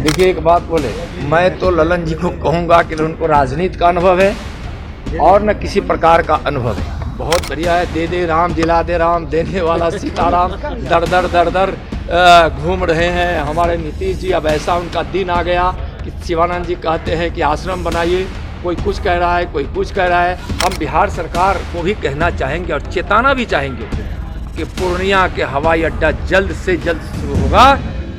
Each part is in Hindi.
देखिए एक बात बोले, मैं तो ललन जी को कहूँगा कि उनको राजनीति का अनुभव है और न किसी प्रकार का अनुभव है। बहुत बढ़िया है। दे दे राम दिला दे राम, देने वाला सीताराम। दर दर दर दर घूम रहे हैं हमारे नीतीश जी। अब ऐसा उनका दिन आ गया कि शिवानंद जी कहते हैं कि आश्रम बनाइए, कोई कुछ कह रहा है, कोई कुछ कह रहा है। हम बिहार सरकार को भी कहना चाहेंगे और चेताना भी चाहेंगे कि पूर्णिया के हवाई अड्डा जल्द से जल्द शुरू होगा।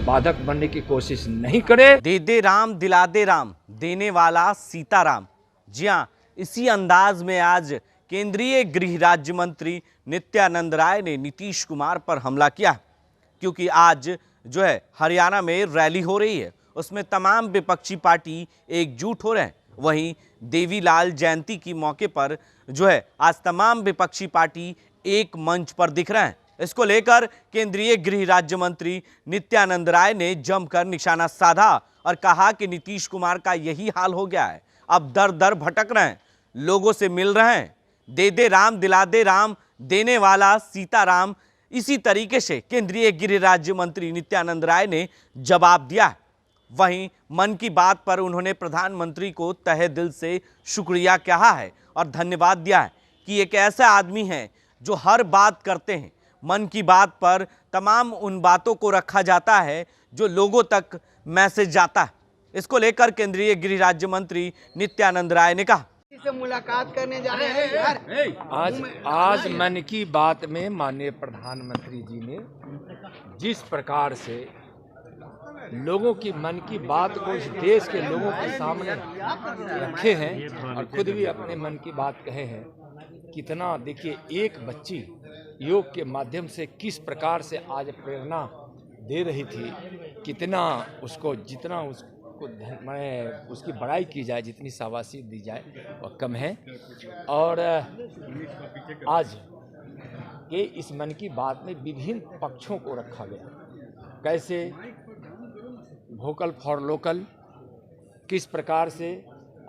बाधक बनने की कोशिश नहीं करे। दे दे राम दिला दे राम, देने वाला सीताराम। जी हाँ, इसी अंदाज में आज केंद्रीय गृह राज्य मंत्री नित्यानंद राय ने नीतीश कुमार पर हमला किया, क्योंकि आज जो है हरियाणा में रैली हो रही है, उसमें तमाम विपक्षी पार्टी एकजुट हो रहे हैं। वहीं देवीलाल जयंती की मौके पर जो है आज तमाम विपक्षी पार्टी एक मंच पर दिख रहे हैं। इसको लेकर केंद्रीय गृह राज्य मंत्री नित्यानंद राय ने जमकर निशाना साधा और कहा कि नीतीश कुमार का यही हाल हो गया है, अब दर दर भटक रहे हैं, लोगों से मिल रहे हैं। दे दे राम दिला दे राम, देने वाला सीताराम। इसी तरीके से केंद्रीय गृह राज्य मंत्री नित्यानंद राय ने जवाब दिया। वहीं मन की बात पर उन्होंने प्रधानमंत्री को तहे दिल से शुक्रिया कहा है और धन्यवाद दिया है कि एक ऐसा आदमी है जो हर बात करते हैं। मन की बात पर तमाम उन बातों को रखा जाता है जो लोगों तक मैसेज जाता है। इसको लेकर केंद्रीय गृह राज्य मंत्री नित्यानंद राय ने कहा, से मुलाकात करने जा रहे हैं। आज मन की बात में माननीय प्रधानमंत्री जी ने जिस प्रकार से लोगों की मन की बात को इस देश के लोगों के सामने रखे हैं और खुद भी अपने मन की बात कहे हैं, कितना देखिए एक बच्ची योग के माध्यम से किस प्रकार से आज प्रेरणा दे रही थी, कितना उसको जितना उसको मैं उसकी बड़ाई की जाए, जितनी शाबाशी दी जाए वह कम है। और आज ये इस मन की बात में विभिन्न पक्षों को रखा गया, कैसे वोकल फॉर लोकल, किस प्रकार से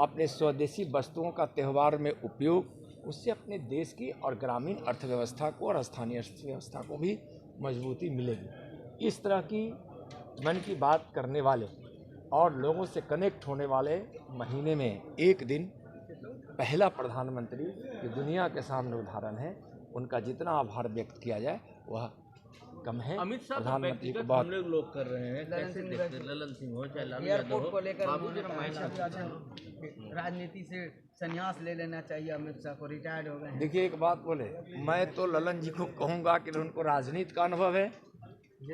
अपने स्वदेशी वस्तुओं का त्यौहार में उपयोग, उससे अपने देश की और ग्रामीण अर्थव्यवस्था को और स्थानीय अर्थव्यवस्था को भी मजबूती मिलेगी। इस तरह की मन की बात करने वाले और लोगों से कनेक्ट होने वाले महीने में एक दिन पहला प्रधानमंत्री जो दुनिया के सामने उदाहरण है, उनका जितना आभार व्यक्त किया जाए वह कम है। अमित शाह प्रधानमंत्री को हम लोग कर रहे हैं, कैसे देखते हैं? ललन सिंह हो चाहे लालू यादव एयरपोर्ट को लेकर हो, राजनीति से संन्यास ले लेना चाहिए अमित शाह को, रिटायर्ड हो गए हैं। देखिए एक बात बोले, मैं तो ललन जी को कहूँगा कि उनको राजनीति का अनुभव है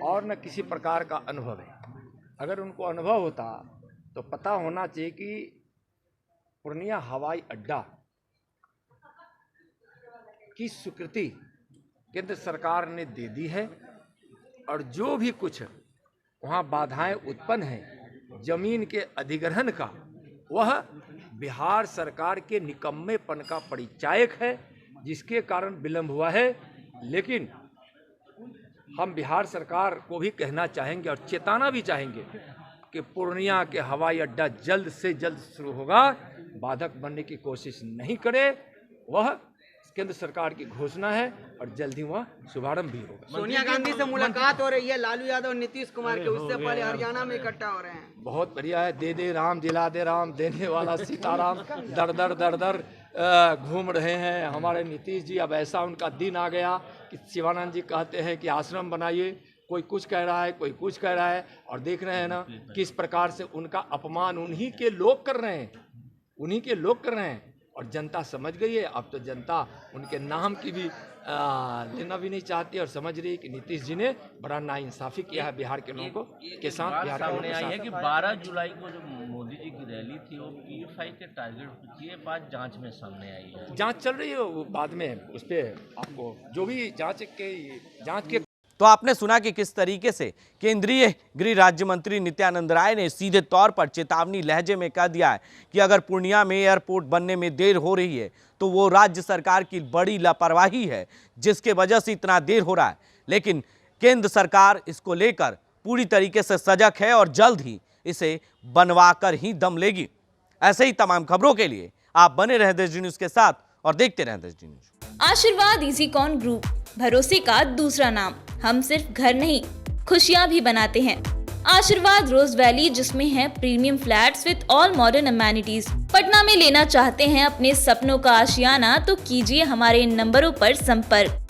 और न किसी प्रकार का अनुभव है। अगर उनको अनुभव होता तो पता होना चाहिए कि पूर्णिया हवाई अड्डा की स्वीकृति केंद्र सरकार ने दे दी है और जो भी कुछ वहाँ बाधाएं उत्पन्न हैं जमीन के अधिग्रहण का, वह बिहार सरकार के निकम्मेपन का परिचायक है, जिसके कारण विलंब हुआ है। लेकिन हम बिहार सरकार को भी कहना चाहेंगे और चेताना भी चाहेंगे कि पूर्णिया के हवाई अड्डा जल्द से जल्द शुरू होगा। बाधक बनने की कोशिश नहीं करे, वह केंद्र सरकार की घोषणा है और जल्द ही वह शुभारंभ भी होगा। सोनिया गांधी से मुलाकात हो रही है, लालू यादव और नीतीश कुमार के, उससे पहले हरियाणा में इकट्ठा हो रहे हैं। बहुत बढ़िया है। दे दे राम दिला दे राम, देने वाला सीताराम। दर दर दर दर घूम रहे हैं हमारे नीतीश जी। अब ऐसा उनका दिन आ गया कि शिवानंद जी कहते हैं कि आश्रम बनाइए, कोई कुछ कह रहा है, कोई कुछ कह रहा है। और देख रहे हैं ना किस प्रकार से उनका अपमान उन्हीं के लोग कर रहे हैं, उन्हीं के लोग कर रहे हैं। और जनता समझ गई है। अब तो जनता उनके नाम की भी लेना भी नहीं चाहती और समझ रही है कि नीतीश जी ने बड़ा नाइंसाफी किया है बिहार के लोगों के साथ। बिहार सामने आई है कि 12 जुलाई को जो मोदी जी की रैली थी वो PFI के टारगेट पे थी, ये बात जांच में सामने आई है। जांच चल रही है, वो बाद में उस पर आपको जो भी जांच के तो आपने सुना कि किस तरीके से केंद्रीय गृह राज्य मंत्री नित्यानंद राय ने सीधे तौर पर चेतावनी लहजे में कह दिया है कि अगर पूर्णिया में एयरपोर्ट बनने में देर हो रही है तो वो राज्य सरकार की बड़ी लापरवाही है, जिसके वजह से इतना देर हो रहा है। लेकिन केंद्र सरकार इसको लेकर पूरी तरीके से सजग है और जल्द ही इसे बनवाकर ही दम लेगी। ऐसे ही तमाम खबरों के लिए आप बने रहें देश न्यूज के साथ और देखते रहें देश न्यूज। आशीर्वाद इजीकॉन ग्रुप, भरोसे का दूसरा नाम। हम सिर्फ घर नहीं, खुशियां भी बनाते हैं। आशीर्वाद रोज वैली, जिसमें है premium flats with all modern amenities. Patna में लेना चाहते हैं अपने सपनों का आशियाना, तो कीजिए हमारे इन नंबरों पर संपर्क।